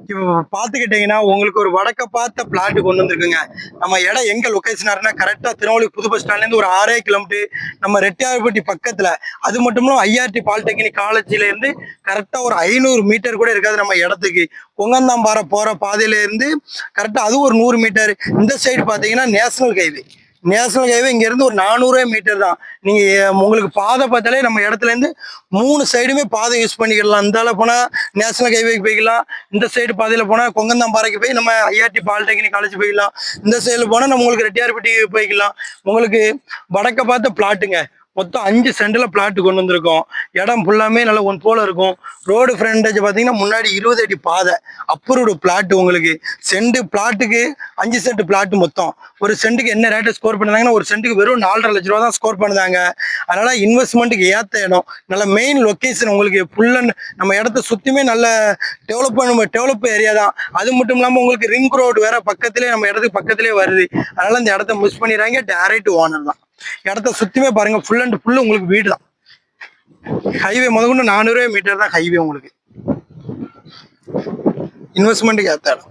இப்போ பார்த்துக்கிட்டீங்கன்னா உங்களுக்கு ஒரு வடக்க பார்த்த பிளாட் கொண்டு வந்திருக்குங்க. நம்ம இடம் எங்க லொகேஷனா இருக்குன்னா கரெக்டா திருநெல்வேலி புது பஸ் ஸ்டாண்ட்ல இருந்து ஒரு 6 கிலோமீட்டர் நம்ம ரெட்டியார்பட்டி பக்கத்துல. அது மட்டும் இல்லாம ஐஆர்டி பாலிடெக்னிக் காலேஜ்ல இருந்து கரெக்டா ஒரு 500 மீட்டர் கூட இருக்காது நம்ம இடத்துக்கு. கொங்கந்தாம்பாறை போற பாதையில இருந்து கரெக்டா அது ஒரு 100 மீட்டர். இந்த சைடு பாத்தீங்கன்னா நேஷனல் ஹைவே. நேஷனல் ஹைவே இங்க இருந்து ஒரு 400 மீட்டர் தான். நீங்க உங்களுக்கு பாதை பார்த்தாலே நம்ம இடத்துல இருந்து 3 சைடுமே பாதை யூஸ் பண்ணிக்கலாம். இந்த போனா நேஷனல் ஹைவேக்கு போய்க்கலாம், இந்த சைடு பாதையில போனா கொங்கந்தாம்பாறைக்கு போய் நம்ம ஐஆர்டி பாலிடெக்னிக் காலேஜ் போய்க்கலாம், இந்த சைடுல போனா நம்ம உங்களுக்கு ரெட்டியார்பட்டி போய்க்கலாம். உங்களுக்கு வடக்க பார்த்த பிளாட்டுங்க. மொத்தம் 5 சென்ட்ல பிளாட் கொண்டு வந்திருக்கோம். இடம் ஃபுல்லாமே நல்ல ஒன் போல இருக்கும். ரோடு ஃப்ரண்டேஜ் பார்த்தீங்கன்னா முன்னாடி 20 அடி பாதை. அப்ரூவ்டு பிளாட் உங்களுக்கு. சென்ட் பிளாட்டுக்கு 5 சென்ட் பிளாட் மொத்தம். ஒரு சென்ட்டுக்கு என்ன ரேட்டு ஸ்கோர் பண்ணுறாங்கன்னா ஒரு சென்ட்டுக்கு வெறும் 4.5 லட்ச ரூபா தான் ஸ்கோர் பண்ணுதாங்க. அதனால இன்வெஸ்ட்மெண்ட்டுக்கு ஏற்ற இடம். நல்ல மெயின் லொக்கேஷன் உங்களுக்கு ஃபுல் அண்ட் நம்ம இடத்த சுற்றியுமே நல்ல டெவலப் ஏரியா தான். அது மட்டும் இல்லாமல் உங்களுக்கு ரிங் ரோடு வேற பக்கத்துலேயே நம்ம இடத்துக்கு பக்கத்துலேயே வருது. அதனால இந்த இடத்த மிஸ் பண்ணிடுறாங்க. டைரக்ட் ஓனர் தான். இடத்த சுத்தியுமே பாருங்க, ஃபுல் அண்ட் ஃபுல் உங்களுக்கு வீடு தான். ஹைவே முதற்கொண்டு 400 மீட்டர் தான் ஹைவே உங்களுக்கு. இன்வெஸ்ட்மெண்ட்டுக்கு ஏற்ற இடம்.